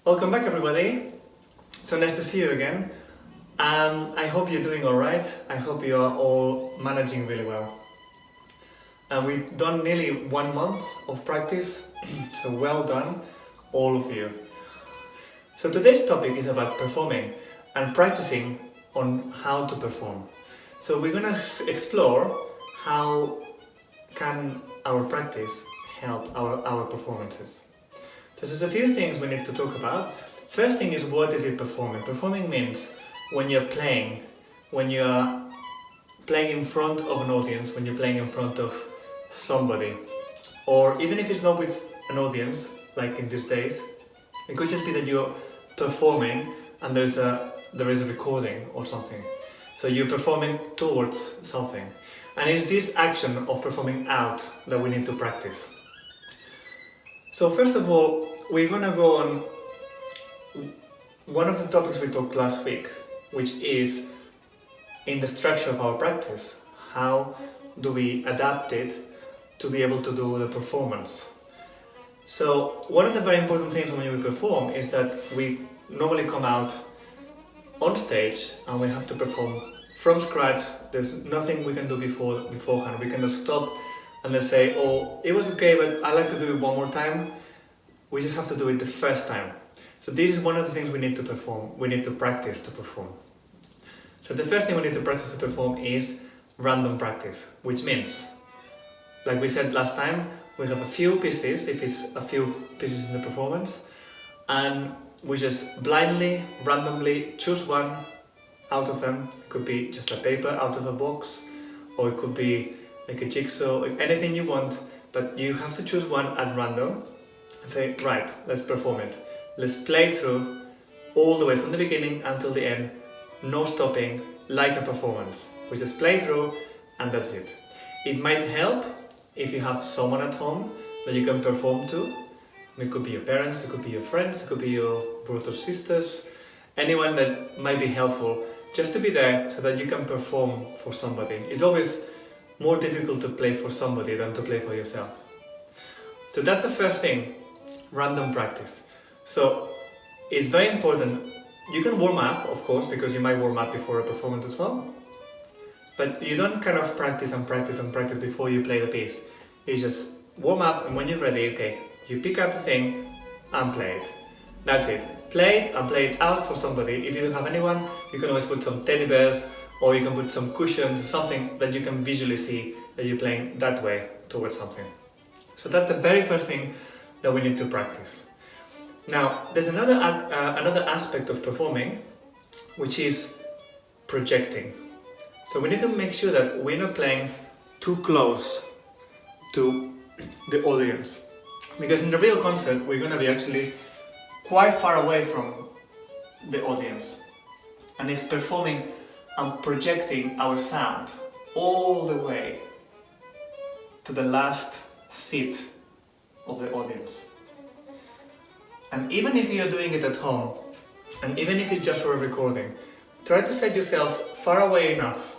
Welcome back everybody. So nice to see you again. I hope you're doing alright. I hope you are all managing really well. We've done nearly 1 month of practice, so well done all of you. So today's topic is about performing and practicing on how to perform. So we're gonna explore how can our practice help our performances. So there's a few things we need to talk about. First thing is, what is it performing? Performing means when you're playing in front of an audience, when you're playing in front of somebody, or even if it's not with an audience, like in these days, it could just be that you're performing and there is a recording or something. So you're performing towards something. And it's this action of performing out that we need to practice. So first of all, we're gonna go on one of the topics we talked last week, which is in the structure of our practice. How do we adapt it to be able to do the performance? So one of the very important things when we perform is that we normally come out on stage and we have to perform from scratch. There's nothing we can do beforehand. We cannot stop and then say, oh, it was okay, but I'd like to do it one more time. We just have to do it the first time. So this is one of the things we need to perform. We need to practice to perform. So the first thing we need to practice to perform is random practice, which means, like we said last time, we have a few pieces, if it's a few pieces in the performance, and we just blindly, randomly choose one out of them. It could be just a paper out of a box, or it could be like a jigsaw, anything you want, but you have to choose one at random and say, right, let's perform it. Let's play through all the way from the beginning until the end, no stopping, like a performance. We just play through and that's it. It might help if you have someone at home that you can perform to. It could be your parents, it could be your friends, it could be your brothers, sisters, anyone that might be helpful, just to be there so that you can perform for somebody. It's always more difficult to play for somebody than to play for yourself. So that's the first thing, random practice. So it's very important. You can warm up, of course, because you might warm up before a performance as well. But you don't kind of practice and practice and practice before you play the piece. You just warm up, and when you're ready, okay, you pick up the thing and play it. That's it. Play it and play it out for somebody. If you don't have anyone, you can always put some teddy bears, or you can put some cushions, something that you can visually see that you're playing that way towards something. So that's the very first thing that we need to practice. Now, there's another aspect of performing, which is projecting. So we need to make sure that we're not playing too close to the audience. Because in the real concert, we're going to be actually quite far away from the audience. And it's performing and projecting our sound all the way to the last seat of the audience. And even if you're doing it at home, and even if it's just for a recording, try to set yourself far away enough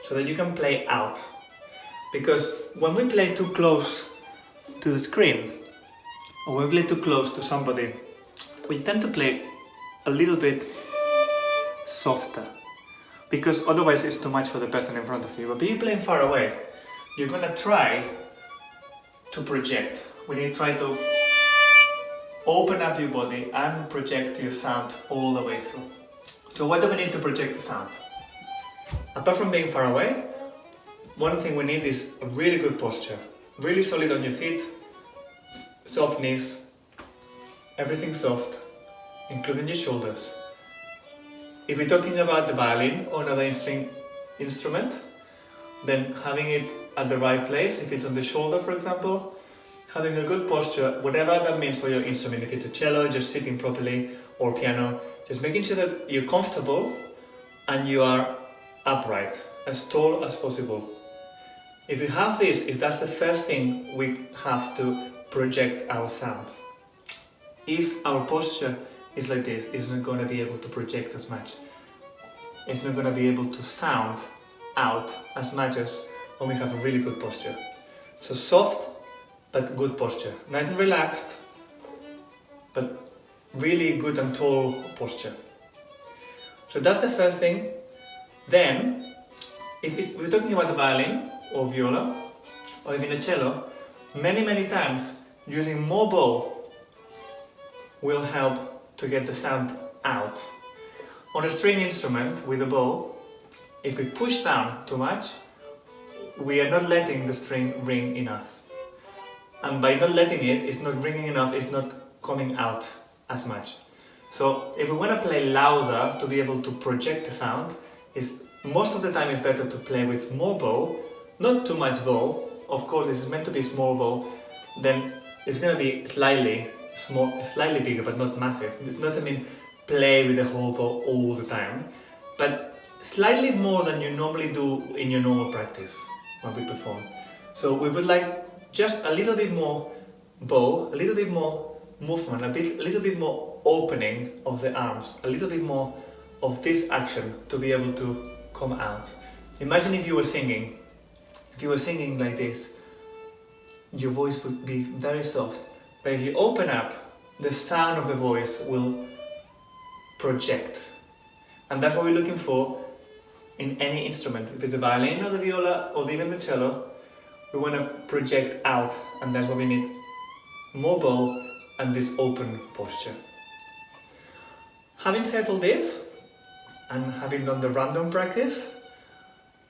so that you can play out. Because when we play too close to the screen, or we play too close to somebody, we tend to play a little bit softer. Because otherwise it's too much for the person in front of you. But if you're playing far away, you're gonna try to project. When you try to open up your body and project your sound all the way through. So why do we need to project the sound? Apart from being far away, one thing we need is a really good posture. Really solid on your feet, soft knees, everything soft, including your shoulders. If we're talking about the violin or another instrument, then having it at the right place, if it's on the shoulder for example, having a good posture, whatever that means for your instrument, if it's a cello, just sitting properly, or piano, just making sure that you're comfortable and you are upright, as tall as possible. If you have this, that's the first thing we have to project our sound. If our posture is like this, it's not going to be able to project as much. It's not going to be able to sound out as much as when we have a really good posture. So soft, but good posture. Nice and relaxed, but really good and tall posture. So that's the first thing. Then, if we're talking about the violin or viola or even the cello, many times using more bow will help to get the sound out. On a string instrument with a bow, if we push down too much, we are not letting the string ring enough. And by not letting it, it's not ringing enough, it's not coming out as much. So if we want to play louder to be able to project the sound, most of the time it's better to play with more bow, not too much bow. Of course, this is meant to be small bow, then it's going to be slightly bigger, but not massive. This doesn't mean play with the whole bow all the time, but slightly more than you normally do in your normal practice when we perform. So we would like just a little bit more bow, a little bit more movement, a little bit more opening of the arms, a little bit more of this action to be able to come out. Imagine if you were singing. If you were singing like this, your voice would be very soft. But if you open up, the sound of the voice will project. And that's what we're looking for in any instrument. If it's the violin or the viola or even the cello, we want to project out, and that's what we need. More bow and this open posture. Having said all this, and having done the random practice,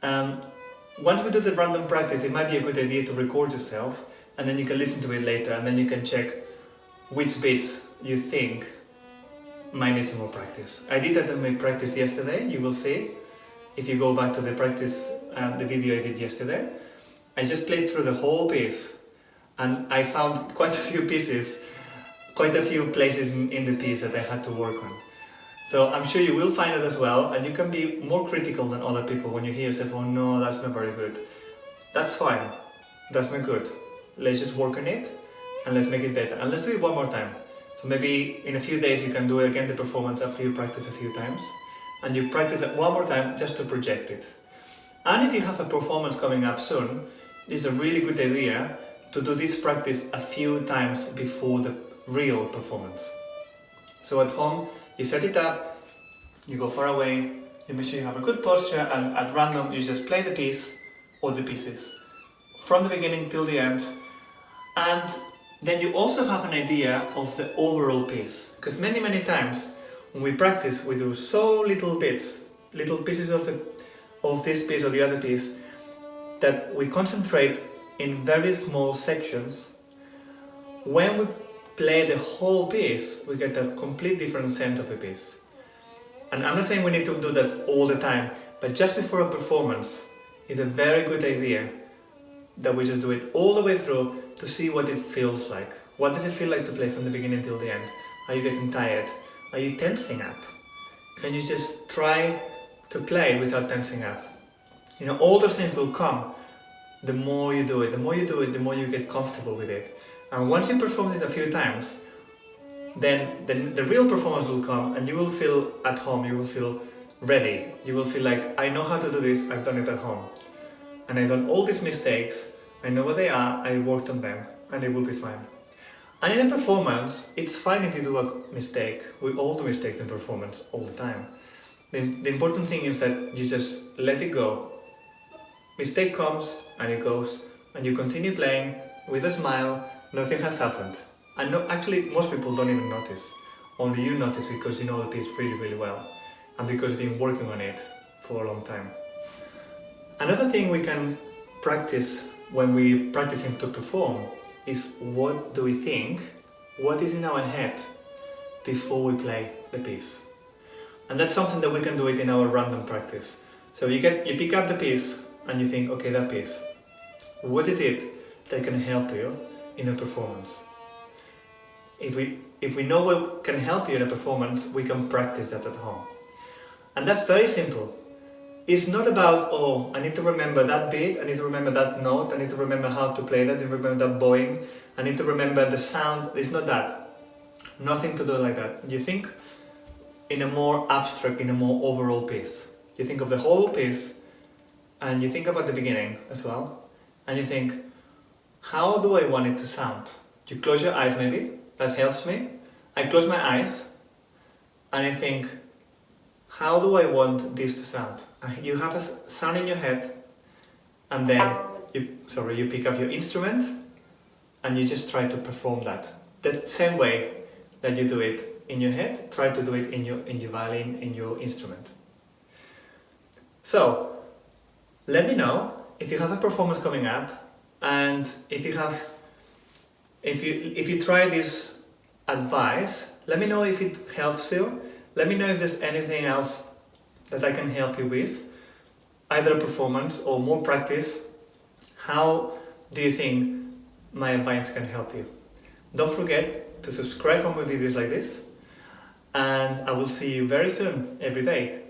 once we do the random practice, it might be a good idea to record yourself, and then you can listen to it later, and then you can check which bits you think might need some more practice. I did that in my practice yesterday, you will see. If you go back to the practice, the video I did yesterday, I just played through the whole piece, and I found quite a few pieces, quite a few places in the piece that I had to work on. So I'm sure you will find it as well, and you can be more critical than other people when you hear yourself, oh no, that's not very good. That's fine, that's not good. Let's just work on it, and let's make it better. And let's do it one more time. So maybe in a few days you can do again the performance after you practice a few times, and you practice it one more time just to project it. And if you have a performance coming up soon, it's a really good idea to do this practice a few times before the real performance. So at home, you set it up, you go far away, you make sure you have a good posture, and at random you just play the piece or the pieces from the beginning till the end. And then you also have an idea of the overall piece, because many times when we practice we do so little bits, little pieces of this piece or the other piece, that we concentrate in very small sections. When we play the whole piece, we get a complete different sense of the piece. And I'm not saying we need to do that all the time, but just before a performance, it's a very good idea that we just do it all the way through to see what it feels like. What does it feel like to play from the beginning till the end? Are you getting tired? Are you tensing up? Can you just try to play without tensing up? You know, all those things will come the more you do it. The more you do it, the more you get comfortable with it. And once you perform it a few times, then the real performance will come, and you will feel at home, you will feel ready. You will feel like, I know how to do this, I've done it at home. And I've done all these mistakes, I know what they are, I worked on them, and it will be fine. And in a performance, it's fine if you do a mistake. We all do mistakes in performance all the time. The important thing is that you just let it go. Mistake comes and it goes, and you continue playing with a smile. Nothing has happened. And no, actually, most people don't even notice. Only you notice because you know the piece really well, and because you've been working on it for a long time. Another thing we can practice when we're practicing to perform is, what do we think? What is in our head before we play the piece? And that's something that we can do it in our random practice. So you pick up the piece and you think, okay, that piece, what is it that can help you in a performance? If we know what can help you in a performance, we can practice that at home. And that's very simple. It's not about, oh, I need to remember that beat, I need to remember that note, I need to remember how to play that, I need to remember that bowing, I need to remember the sound. It's not that. Nothing to do like that. You think in a more abstract, in a more overall piece. You think of the whole piece, and you think about the beginning as well, and you think, how do I want it to sound? You close your eyes maybe, that helps me, I close my eyes and I think, how do I want this to sound? You have a sound in your head, and then you pick up your instrument and you just try to perform that. That same way that you do it in your head, try to do it in your violin, in your instrument. So, let me know if you have a performance coming up, and if you try this advice, let me know if it helps you. Let me know if there's anything else that I can help you with, either a performance or more practice. How do you think my advice can help you? Don't forget to subscribe for more videos like this, and I will see you very soon, every day.